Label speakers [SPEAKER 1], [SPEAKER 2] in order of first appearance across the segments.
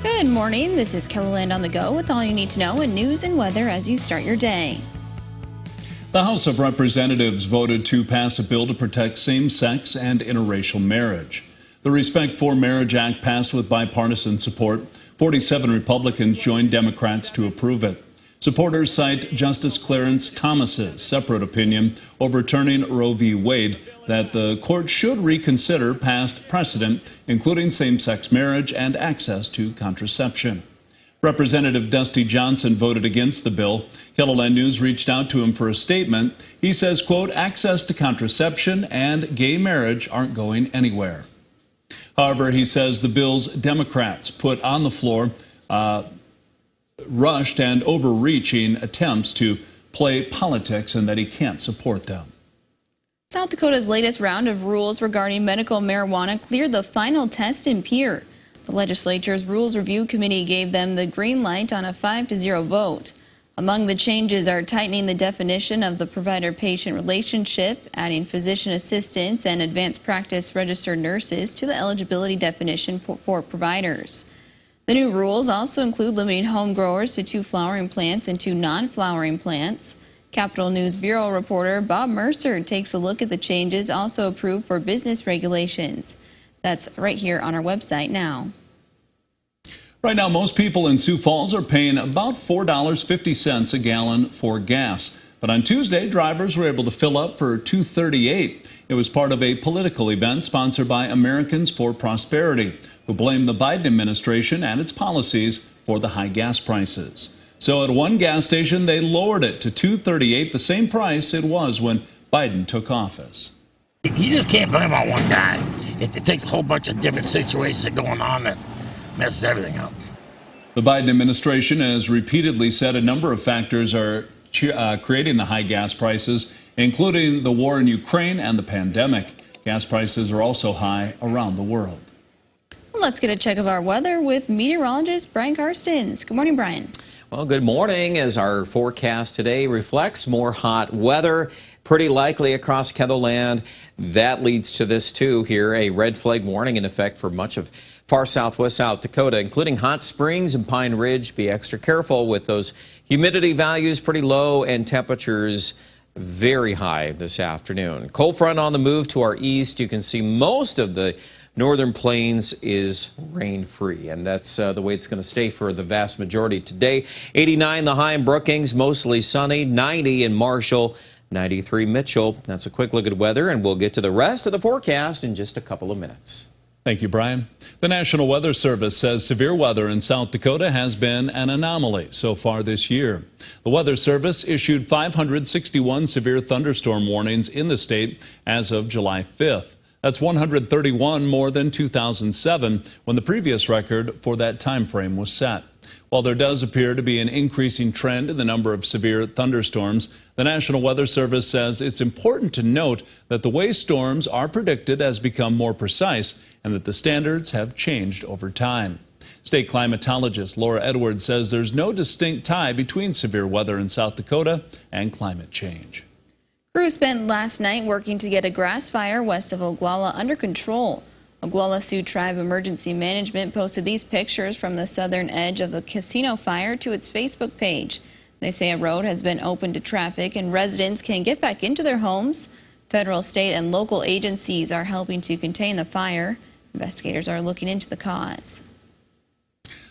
[SPEAKER 1] Good morning. This is KELOLAND on the go with all you need to know in news and weather as you start your day.
[SPEAKER 2] The House of Representatives voted to pass a bill to protect same-sex and interracial marriage. The Respect for Marriage Act passed with bipartisan support. 47 Republicans joined Democrats to approve it. Supporters cite Justice Clarence Thomas's separate opinion overturning Roe v. Wade that the court should reconsider past precedent, including same-sex marriage and access to contraception. Representative Dusty Johnson voted against the bill. KELOLAND News reached out to him for a statement. He says, quote, access to contraception and gay marriage aren't going anywhere. However, he says the bills Democrats put on the floor rushed and overreaching attempts to play politics and that he can't support them.
[SPEAKER 1] South Dakota's latest round of rules regarding medical marijuana cleared the final test in Pierre. The legislature's Rules Review Committee gave them the green light on a 5-0 vote. Among the changes are tightening the definition of the provider-patient relationship, adding physician assistants and advanced practice registered nurses to the eligibility definition for providers. The new rules also include limiting home growers to 2 flowering plants and 2 non-flowering plants. Capitol News Bureau reporter Bob Mercer takes a look at the changes also approved for business regulations. That's right here on our website now.
[SPEAKER 2] Right now, most people in Sioux Falls are paying about $4.50 a gallon for gas. But on Tuesday, drivers were able to fill up for $2.38. It was part of a political event sponsored by Americans for Prosperity, who blamed the Biden administration and its policies for the high gas prices. So at one gas station, they lowered it to $2.38, the same price it was when Biden took office.
[SPEAKER 3] You just can't blame on one guy. It takes a whole bunch of different situations going on that messes everything up.
[SPEAKER 2] The Biden administration has repeatedly said a number of factors are creating the high gas prices, including the war in Ukraine and the pandemic. Gas prices are also high around the world.
[SPEAKER 1] Let's get a check of our weather with meteorologist Brian Karstens. Good morning, Brian.
[SPEAKER 4] Well, good morning. As our forecast today reflects more hot weather, pretty likely across KELOLAND. That leads to this, too, here, a red flag warning in effect for much of far southwest South Dakota, including Hot Springs and Pine Ridge. Be extra careful with those humidity values pretty low and temperatures very high this afternoon. Cold front on the move to our east. You can see most of the northern plains is rain-free, and that's the way it's going to stay for the vast majority today. 89 the high in Brookings, mostly sunny. 90 in Marshall, 93 Mitchell. That's a quick look at weather, and we'll get to the rest of the forecast in just a couple of minutes.
[SPEAKER 2] Thank you, Brian. The National Weather Service says severe weather in South Dakota has been an anomaly so far this year. The Weather Service issued 561 severe thunderstorm warnings in the state as of July 5th. That's 131 more than 2007, when the previous record for that time frame was set. While there does appear to be an increasing trend in the number of severe thunderstorms, the National Weather Service says it's important to note that the way storms are predicted has become more precise and that the standards have changed over time. State climatologist Laura Edwards says there's no distinct tie between severe weather in South Dakota and climate change.
[SPEAKER 1] Crews spent last night working to get a grass fire west of Oglala under control. Oglala Sioux Tribe Emergency Management posted these pictures from the southern edge of the casino fire to its Facebook page. They say a road has been opened to traffic and residents can get back into their homes. Federal, state, and local agencies are helping to contain the fire. Investigators are looking into the cause.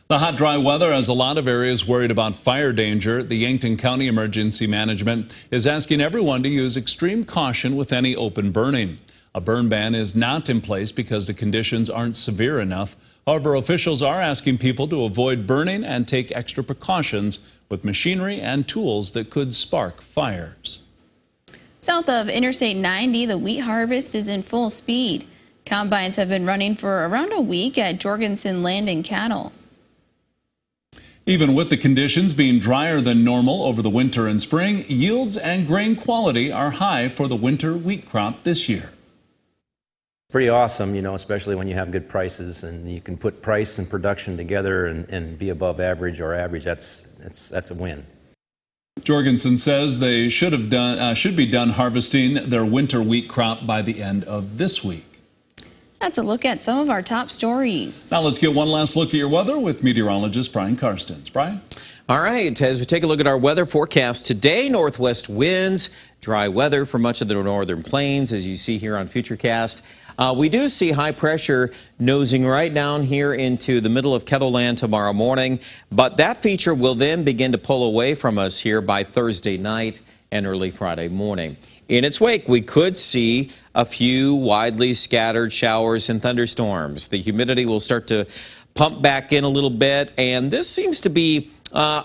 [SPEAKER 2] The hot, dry weather has a lot of areas worried about fire danger. The Yankton County Emergency Management is asking everyone to use extreme caution with any open burning. A burn ban is not in place because the conditions aren't severe enough. However, officials are asking people to avoid burning and take extra precautions with machinery and tools that could spark fires.
[SPEAKER 1] South of Interstate 90, the wheat harvest is in full speed. Combines have been running for around a week at Jorgensen Land and Cattle.
[SPEAKER 2] Even with the conditions being drier than normal over the winter and spring, yields and grain quality are high for the winter wheat crop this year.
[SPEAKER 5] Pretty awesome, you know, especially when you have good prices and you can put price and production together and be above average or average. That's a win.
[SPEAKER 2] Jorgensen says they should be done harvesting their winter wheat crop by the end of this week.
[SPEAKER 1] That's a look at some of our top stories.
[SPEAKER 2] Now let's get one last look at your weather with meteorologist Brian Karstens. Brian?
[SPEAKER 4] All right, as we take a look at our weather forecast today, northwest winds, dry weather for much of the northern plains, as you see here on Futurecast. We do see high pressure nosing right down here into the middle of KELOLAND tomorrow morning, but that feature will then begin to pull away from us here by Thursday night and early Friday morning. In its wake, we could see a few widely scattered showers and thunderstorms. The humidity will start to pump back in a little bit, and this seems to be,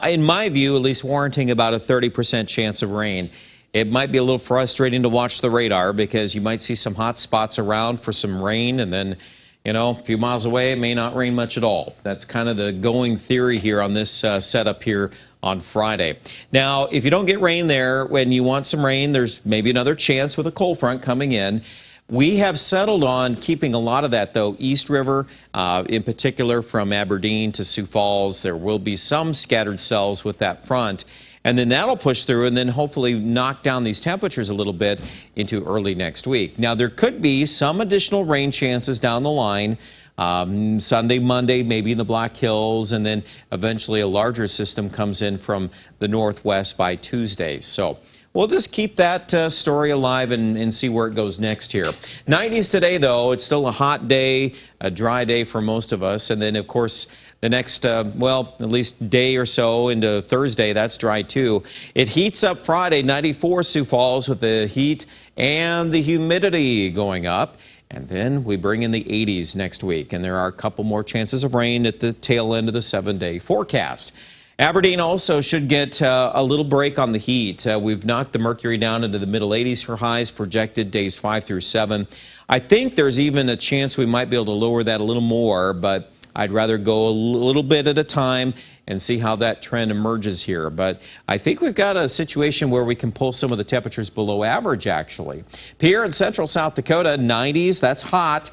[SPEAKER 4] in my view, at least warranting about a 30% chance of rain. It might be a little frustrating to watch the radar because you might see some hot spots around for some rain, and then, you know, a few miles away, it may not rain much at all. That's kind of the going theory here on this setup here on Friday. Now, if you don't get rain there when you want some rain, there's maybe another chance with a cold front coming in. We have settled on keeping a lot of that, though, East River, in particular from Aberdeen to Sioux Falls. There will be some scattered cells with that front, and then that'll push through and then hopefully knock down these temperatures a little bit into early next week. Now, there could be some additional rain chances down the line. Sunday, Monday, maybe in the Black Hills, and then eventually a larger system comes in from the northwest by Tuesday. So we'll just keep that story alive and see where it goes next here. 90s today, though. It's still a hot day, a dry day for most of us. And then, of course, the next, well, at least day or so into Thursday, that's dry too. It heats up Friday, 94 Sioux Falls with the heat and the humidity going up. And then we bring in the 80s next week, and there are a couple more chances of rain at the tail end of the 7-day forecast. Aberdeen also should get a little break on the heat. We've knocked the mercury down into the middle 80s for highs projected days 5 through 7. I think there's even a chance we might be able to lower that a little more, but I'd rather go a little bit at a time and see how that trend emerges here. But I think we've got a situation where we can pull some of the temperatures below average, actually. Here in central South Dakota, 90s, that's hot,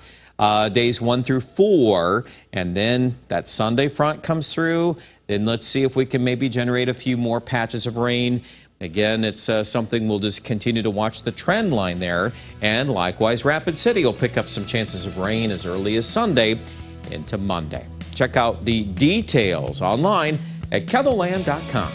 [SPEAKER 4] days 1 through 4. And then that Sunday front comes through. Then let's see if we can maybe generate a few more patches of rain. Again, it's something we'll just continue to watch the trend line there. And likewise, Rapid City will pick up some chances of rain as early as Sunday into Monday. Check out the details online at KELOLAND.com.